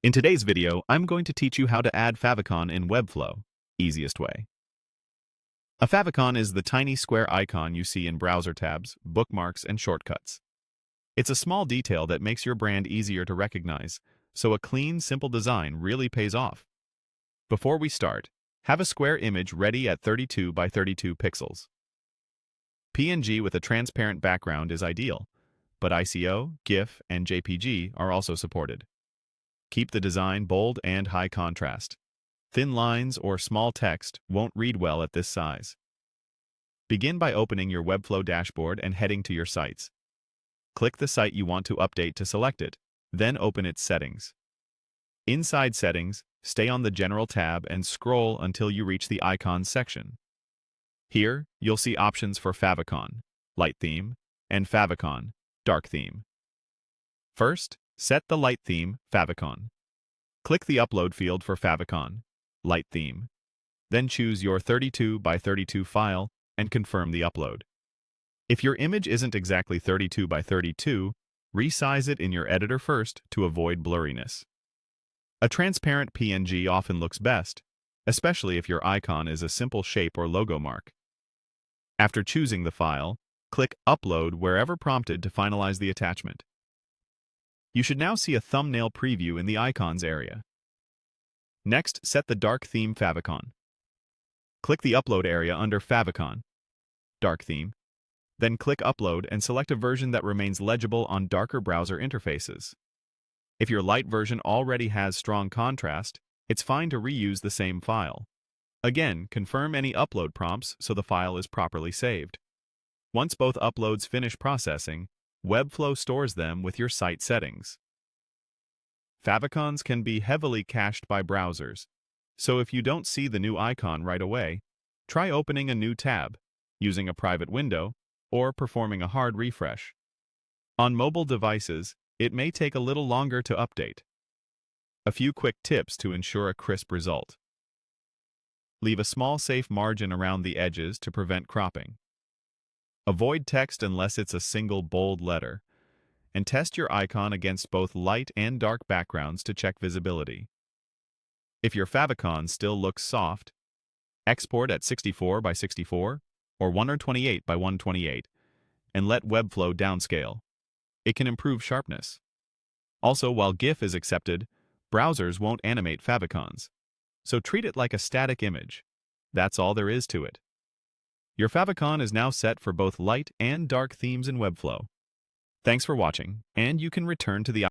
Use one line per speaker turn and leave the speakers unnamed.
In today's video, I'm going to teach you how to add Favicon in Webflow, easiest way. A favicon is the tiny square icon you see in browser tabs, bookmarks, and shortcuts. It's a small detail that makes your brand easier to recognize, so a clean, simple design really pays off. Before we start, have a square image ready at 32 by 32 pixels. PNG with a transparent background is ideal, but ICO, GIF, and JPG are also supported. Keep the design bold and high contrast. Thin lines or small text won't read well at this size. Begin by opening your Webflow dashboard and heading to your sites. Click the site you want to update to select it, then open its settings. Inside Settings, stay on the General tab and scroll until you reach the Icons section. Here, you'll see options for Favicon, Light Theme, and Favicon, Dark Theme. First, set the light theme, Favicon. Click the Upload field for Favicon, Light Theme. Then choose your 32 by 32 file and confirm the upload. If your image isn't exactly 32 by 32, resize it in your editor first to avoid blurriness. A transparent PNG often looks best, especially if your icon is a simple shape or logo mark. After choosing the file, click Upload wherever prompted to finalize the attachment. You should now see a thumbnail preview in the Icons area. Next, set the Dark Theme Favicon. Click the Upload area under Favicon, Dark Theme. Then click Upload and select a version that remains legible on darker browser interfaces. If your light version already has strong contrast, it's fine to reuse the same file. Again, confirm any upload prompts so the file is properly saved. Once both uploads finish processing, Webflow stores them with your site settings. Favicons can be heavily cached by browsers, so if you don't see the new icon right away, try opening a new tab, using a private window, or performing a hard refresh. On mobile devices, it may take a little longer to update. A few quick tips to ensure a crisp result. Leave a small safe margin around the edges to prevent cropping. Avoid text unless it's a single bold letter, and test your icon against both light and dark backgrounds to check visibility. If your favicon still looks soft, export at 64 by 64 or 128 by 128 and let Webflow downscale. It can improve sharpness. Also, while GIF is accepted, browsers won't animate favicons, so treat it like a static image. That's all there is to it. Your favicon is now set for both light and dark themes in Webflow. Thanks for watching, and you can return to the